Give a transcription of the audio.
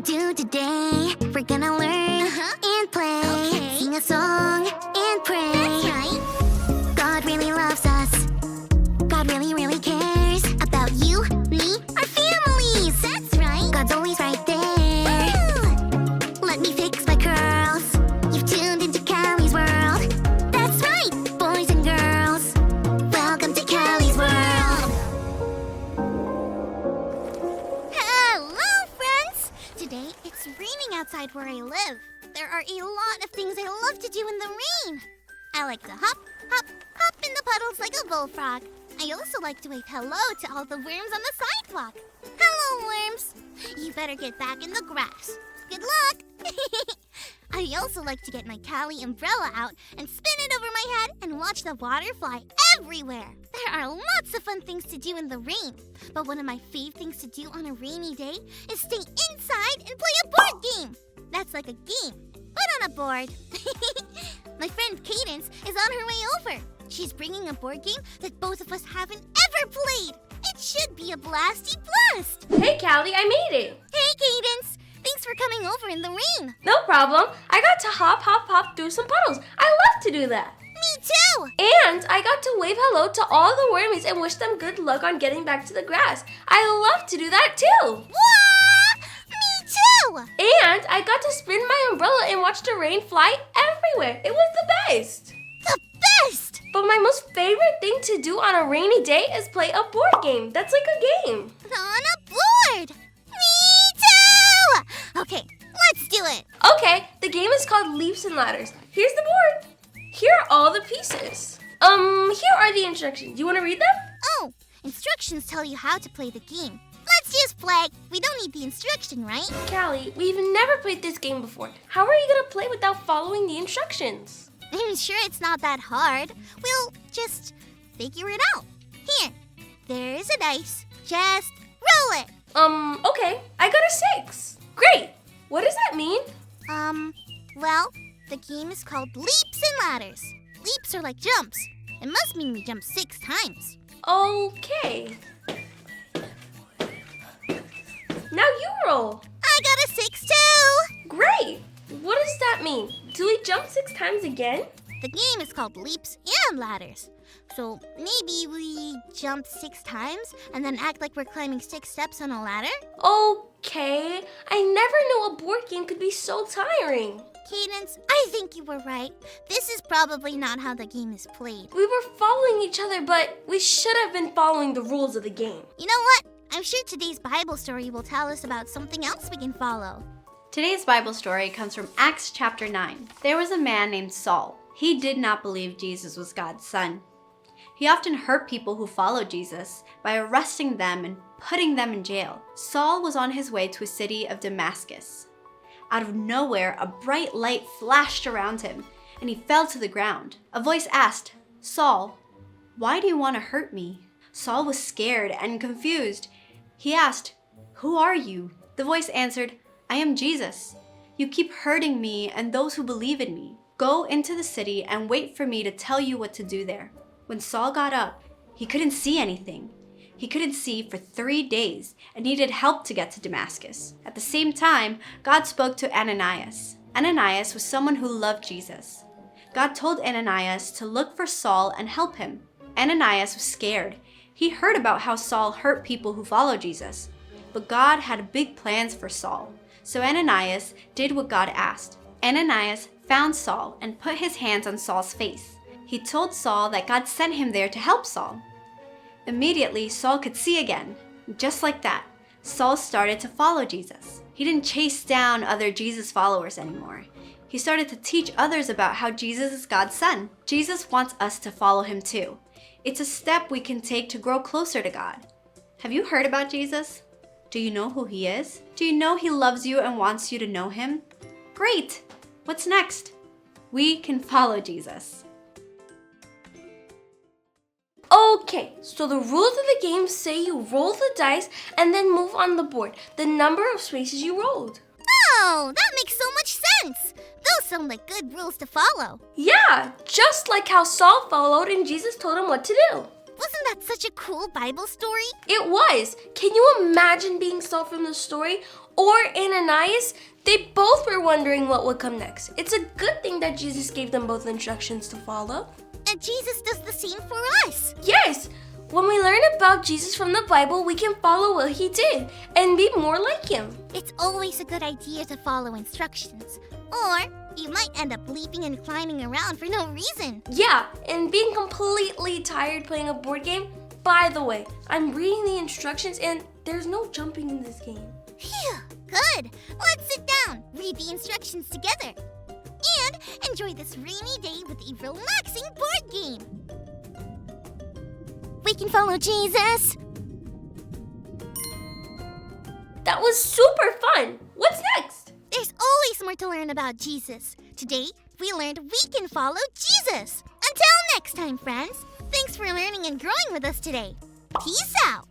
do today? We're gonna learn and play. Okay. Sing a song and pray. That's right. God really loves us. God really, really cares about you, me, our families. That's right. God's always right there. Woo! Let me fix my curls. You've tuned into Callie's world. That's right, boys and girls. Welcome to Callie's world. Hello, friends. Today, it's raining outside where I live. There are a lot of things I love to do in the rain. I like to hop, hop, hop in the puddles like a bullfrog. I also like to wave hello to all the worms on the sidewalk. Hello, worms. You better get back in the grass. Good luck. I also like to get my Callie umbrella out and spin it over my head and watch the water fly everywhere. There are lots of fun things to do in the rain. But one of my fave things to do on a rainy day is stay inside and play a board game. That's like a game, but on a board. My friend Cadence is on her way over. She's bringing a board game that both of us haven't ever played. It should be a blasty blast. Hey, Callie, I made it. Hey, Cadence. Thanks for coming over in the rain. No problem. I got to hop through some puddles. I love to do that. Me too. And I got to wave hello to all the wormies and wish them good luck on getting back to the grass. I love to do that too. Wah! Me too. And I got to spin my umbrella and watch the rain fly everywhere. It was the best. The best. But my most favorite thing to do on a rainy day is play a board game. That's like a game. On a board. Me too. Okay, let's do it. Okay, the game is called Leaps and Ladders. Here's the board. Here are all the pieces. Here are the instructions. You want to read them? Oh, instructions tell you how to play the game. Let's just play. We don't need the instruction, right? Callie, we've never played this game before. How are you going to play without following the instructions? I'm sure it's not that hard. We'll just figure it out. Here, there's a dice. Just roll it. Okay. I got a 6. Great. What does that mean? Well, the game is called Leaps and Ladders. Leaps are like jumps. It must mean we jump 6 times. Okay. Now you roll. I got a 6 too. Great. What does that mean? Do we jump 6 times again? The game is called Leaps and Ladders. So maybe we jump 6 times and then act like we're climbing 6 steps on a ladder? Okay. I never knew a board game could be so tiring. Cadence, I think you were right. This is probably not how the game is played. We were following each other, but we should have been following the rules of the game. You know what? I'm sure today's Bible story will tell us about something else we can follow. Today's Bible story comes from Acts chapter 9. There was a man named Saul. He did not believe Jesus was God's son. He often hurt people who followed Jesus by arresting them and putting them in jail. Saul was on his way to a city of Damascus. Out of nowhere, a bright light flashed around him, and he fell to the ground. A voice asked, "Saul, why do you want to hurt me?" Saul was scared and confused. He asked, "Who are you?" The voice answered, "I am Jesus. You keep hurting me and those who believe in me. Go into the city and wait for me to tell you what to do there." When Saul got up, he couldn't see anything. He couldn't see for 3 days and needed help to get to Damascus. At the same time, God spoke to Ananias. Ananias was someone who loved Jesus. God told Ananias to look for Saul and help him. Ananias was scared. He heard about how Saul hurt people who followed Jesus. But God had big plans for Saul. So Ananias did what God asked. Ananias found Saul and put his hands on Saul's face. He told Saul that God sent him there to help Saul. Immediately, Saul could see again. Just like that, Saul started to follow Jesus. He didn't chase down other Jesus followers anymore. He started to teach others about how Jesus is God's son. Jesus wants us to follow him too. It's a step we can take to grow closer to God. Have you heard about Jesus? Do you know who he is? Do you know he loves you and wants you to know him? Great! What's next? We can follow Jesus. Okay, so the rules of the game say you roll the dice and then move on the board the number of spaces you rolled. Oh, that makes so much sense. Those sound like good rules to follow. Yeah, just like how Saul followed and Jesus told him what to do. Wasn't that such a cool Bible story? It was. Can you imagine being Saul from the story? or Ananias, they both were wondering what would come next. It's a good thing that Jesus gave them both instructions to follow. And Jesus does the same for us. Yes! When we learn about Jesus from the Bible, we can follow what he did and be more like him. It's always a good idea to follow instructions. Or you might end up leaping and climbing around for no reason. Yeah, and being completely tired playing a board game. By the way, I'm reading the instructions and there's no jumping in this game. Phew, good. Let's sit down, read the instructions together, and enjoy this rainy day with a relaxing board game. We can follow Jesus. That was super fun. What's next? There's always more to learn about Jesus. Today, we learned we can follow Jesus. Until next time, friends. Thanks for learning and growing with us today. Peace out.